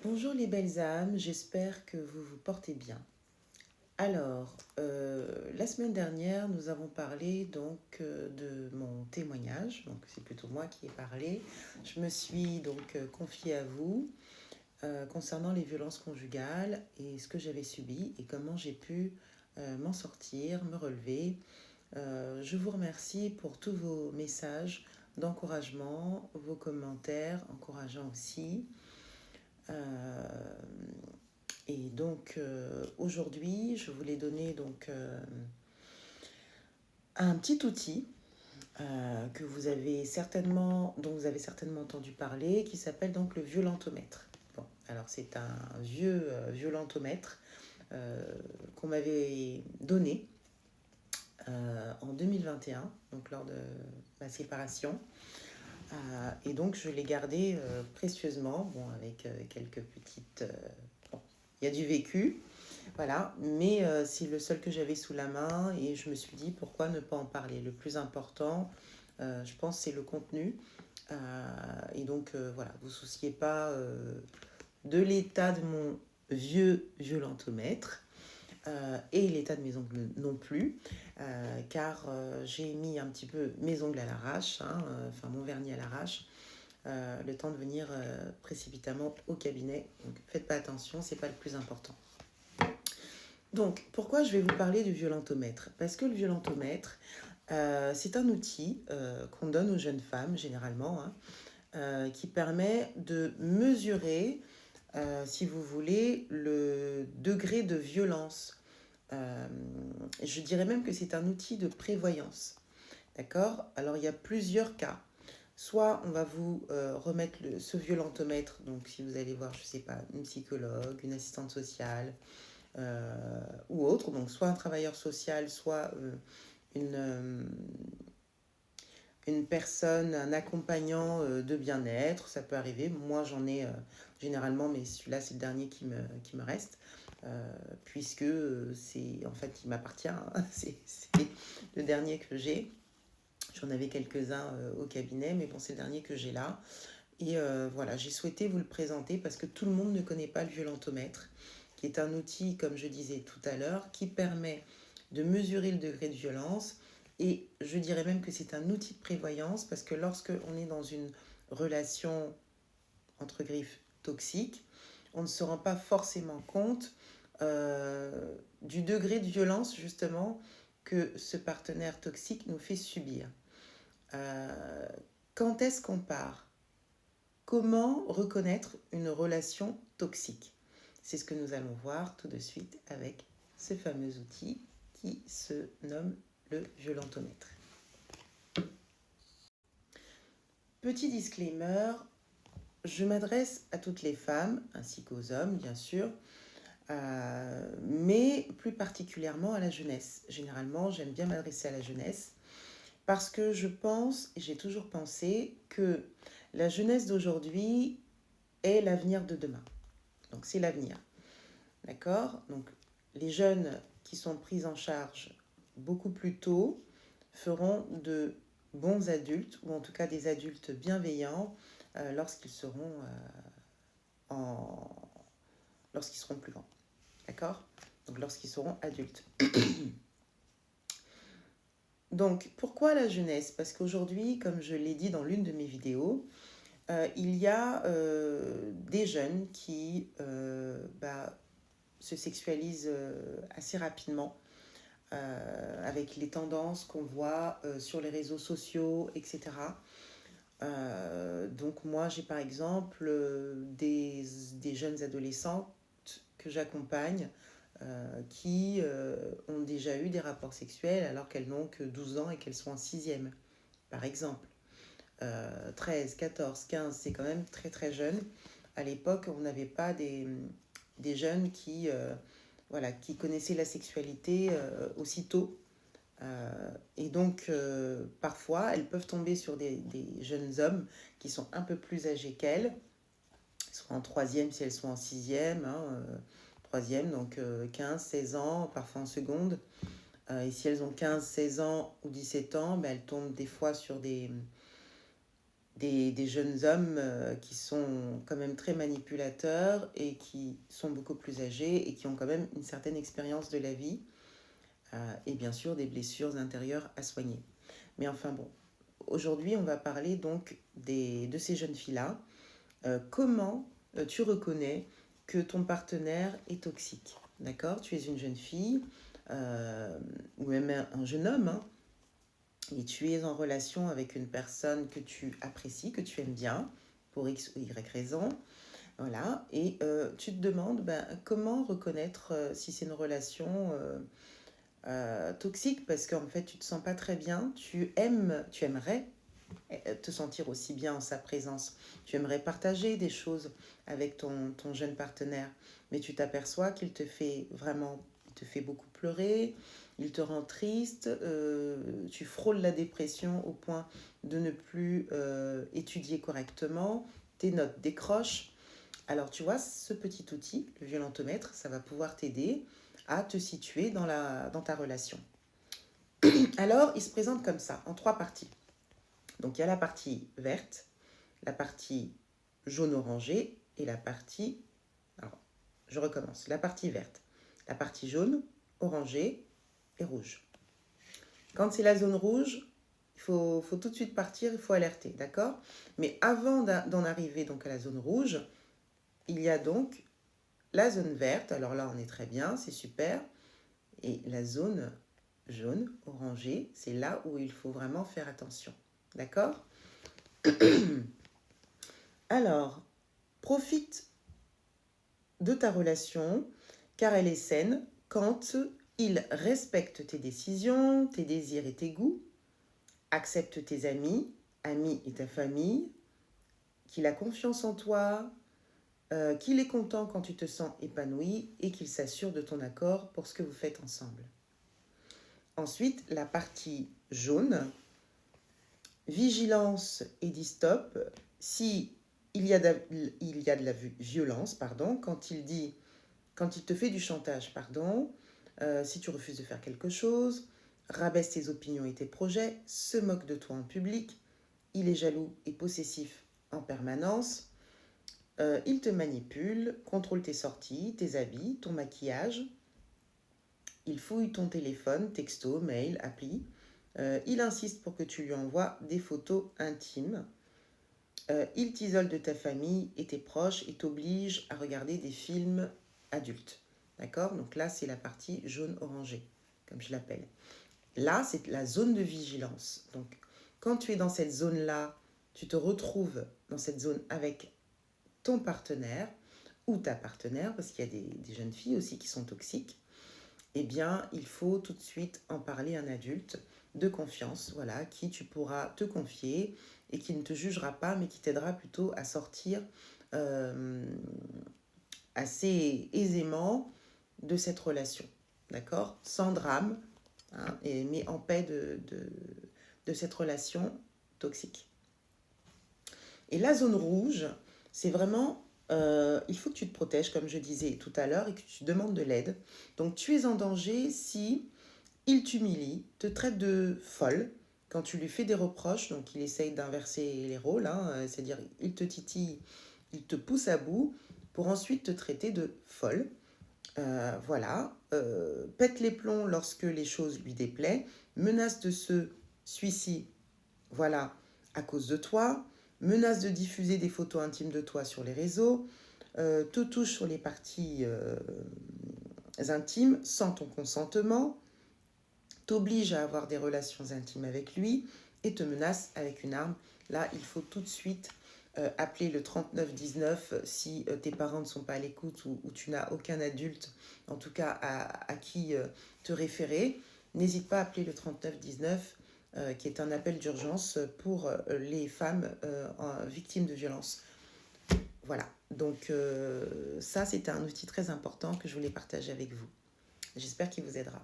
Bonjour les belles âmes, j'espère que vous vous portez bien. Alors, la semaine dernière, nous avons parlé de mon témoignage, donc c'est plutôt moi qui ai parlé. Je me suis confiée à vous concernant les violences conjugales et ce que j'avais subi et comment j'ai pu m'en sortir, me relever. Je vous remercie pour tous vos messages d'encouragement, vos commentaires encourageants aussi. Euh, Aujourd'hui, je voulais donner un petit outil dont vous avez certainement entendu parler, qui s'appelle donc le violentomètre. Bon, alors c'est un vieux violentomètre qu'on m'avait donné en 2021, donc lors de ma séparation. Et donc je l'ai gardé précieusement, bon, avec quelques petites... bon, il y a du vécu, voilà, mais c'est le seul que j'avais sous la main et je me suis dit pourquoi ne pas en parler. Le plus important, je pense, c'est le contenu. Voilà, vous ne vous souciez pas de l'état de mon vieux violentomètre et l'état de mes ongles non plus, car j'ai mis un petit peu mes ongles à l'arrache, enfin mon vernis à l'arrache, le temps de venir précipitamment au cabinet. Donc faites pas attention, c'est pas le plus important. Donc, pourquoi je vais vous parler du violentomètre? Parce que le violentomètre, c'est un outil qu'on donne aux jeunes femmes, généralement, qui permet de mesurer, si vous voulez, le degré de violence. Je dirais même que c'est un outil de prévoyance. D'accord? Alors, il y a plusieurs cas. Soit on va vous remettre ce violentomètre, donc si vous allez voir, je ne sais pas, une psychologue, une assistante sociale, ou autre, donc soit un travailleur social, soit une, une personne, un accompagnant de bien-être, ça peut arriver. Moi j'en ai généralement, mais celui-là c'est le dernier qui me reste, puisque c'est en fait il m'appartient, c'est le dernier que j'ai. J'en avais quelques-uns au cabinet, mais bon c'est le dernier que j'ai là. Et voilà, j'ai souhaité vous le présenter parce que tout le monde ne connaît pas le violentomètre, qui est un outil, comme je disais tout à l'heure, qui permet de mesurer le degré de violence. Et je dirais même que c'est un outil de prévoyance parce que lorsque on est dans une relation, entre griffes, toxique, on ne se rend pas forcément compte du degré de violence, justement, que ce partenaire toxique nous fait subir. Euh, Quand est-ce qu'on part? Comment reconnaître une relation toxique? C'est ce que nous allons voir tout de suite avec ce fameux outil qui se nomme le violentomètre. Petit disclaimer, je m'adresse à toutes les femmes ainsi qu'aux hommes, bien sûr, mais plus particulièrement à la jeunesse. Généralement, j'aime bien m'adresser à la jeunesse parce que je pense, et j'ai toujours pensé, que la jeunesse d'aujourd'hui est l'avenir de demain. Donc c'est l'avenir. D'accord? Donc les jeunes qui sont pris en charge beaucoup plus tôt feront de bons adultes, ou en tout cas des adultes bienveillants, lorsqu'ils seront, lorsqu'ils seront plus grands. D'accord? Donc lorsqu'ils seront adultes. Donc pourquoi la jeunesse? Parce qu'aujourd'hui, comme je l'ai dit dans l'une de mes vidéos, il y a des jeunes qui se sexualisent assez rapidement avec les tendances qu'on voit sur les réseaux sociaux, etc. Donc moi, j'ai par exemple des jeunes adolescentes que j'accompagne qui ont déjà eu des rapports sexuels alors qu'elles n'ont que 12 ans et qu'elles sont en 6e, par exemple. 13, 14, 15, c'est quand même très très jeune. À l'époque, on n'avait pas des jeunes qui connaissaient la sexualité aussitôt. Et donc, parfois, elles peuvent tomber sur des jeunes hommes qui sont un peu plus âgés qu'elles, soit en 3e si elles sont en 6e, 3e, donc 15, 16 ans, parfois en seconde. Et si elles ont 15, 16 ans ou 17 ans, ben, elles tombent des fois sur des des jeunes hommes qui sont quand même très manipulateurs et qui sont beaucoup plus âgés et qui ont quand même une certaine expérience de la vie et bien sûr des blessures intérieures à soigner. Mais enfin bon, aujourd'hui on va parler donc de ces jeunes filles-là. Comment tu reconnais que ton partenaire est toxique? D'accord? Tu es une jeune fille ou même un jeune homme, hein, et tu es en relation avec une personne que tu apprécies, que tu aimes bien, pour X ou Y raison, voilà, et tu te demandes comment reconnaître si c'est une relation toxique, parce qu'en fait tu te sens pas très bien, tu aimerais te sentir aussi bien en sa présence, tu aimerais partager des choses avec ton jeune partenaire, mais tu t'aperçois qu'il te fait vraiment, il te fait beaucoup pleurer, il te rend triste, tu frôles la dépression au point de ne plus étudier correctement, tes notes décrochent. Alors tu vois, ce petit outil, le violentomètre, ça va pouvoir t'aider à te situer dans ta relation. Alors, il se présente comme ça, en 3 parties. Donc, il y a la partie verte, la partie jaune-orangé et la partie... Alors, je recommence. La partie verte, la partie jaune, orangé et rouge. Quand c'est la zone rouge, il faut tout de suite partir, il faut alerter, d'accord? Mais avant d'en arriver donc à la zone rouge, il y a donc la zone verte. Alors là, on est très bien, c'est super. Et la zone jaune, orangé, c'est là où il faut vraiment faire attention. D'accord? Alors, profite de ta relation car elle est saine quand il respecte tes décisions, tes désirs et tes goûts, accepte tes amis et ta famille, qu'il a confiance en toi, qu'il est content quand tu te sens épanoui et qu'il s'assure de ton accord pour ce que vous faites ensemble. Ensuite, la partie jaune, vigilance et dit stop si il y a de la violence, pardon, quand il te fait du chantage, pardon, si tu refuses de faire quelque chose, rabaisse tes opinions et tes projets, se moque de toi en public, il est jaloux et possessif en permanence, il te manipule, contrôle tes sorties, tes habits, ton maquillage, il fouille ton téléphone, texto, mail, appli, il insiste pour que tu lui envoies des photos intimes, il t'isole de ta famille et tes proches et t'oblige à regarder des films adultes. D'accord? Donc là, c'est la partie jaune-orangé, comme je l'appelle. Là, c'est la zone de vigilance. Donc, quand tu es dans cette zone-là, tu te retrouves dans cette zone avec ton partenaire ou ta partenaire, parce qu'il y a des jeunes filles aussi qui sont toxiques, eh bien, il faut tout de suite en parler à un adulte de confiance, voilà, qui tu pourras te confier et qui ne te jugera pas, mais qui t'aidera plutôt à sortir assez aisément de cette relation, d'accord? Sans drame, hein, mais en paix de cette relation toxique. Et la zone rouge, c'est vraiment, il faut que tu te protèges, comme je disais tout à l'heure, et que tu demandes de l'aide. Donc tu es en danger si il t'humilie, te traite de folle, quand tu lui fais des reproches, donc il essaye d'inverser les rôles, hein, c'est-à-dire il te titille, il te pousse à bout, pour ensuite te traiter de folle. Voilà, pète les plombs lorsque les choses lui déplaient, menace de se suicider, voilà, à cause de toi, menace de diffuser des photos intimes de toi sur les réseaux, te touche sur les parties intimes sans ton consentement, t'oblige à avoir des relations intimes avec lui et te menace avec une arme. Là, il faut tout de suite appeler le 3919 si tes parents ne sont pas à l'écoute ou tu n'as aucun adulte, en tout cas à qui te référer. N'hésite pas à appeler le 3919 qui est un appel d'urgence pour les femmes victimes de violences. Voilà, donc ça c'était un outil très important que je voulais partager avec vous. J'espère qu'il vous aidera.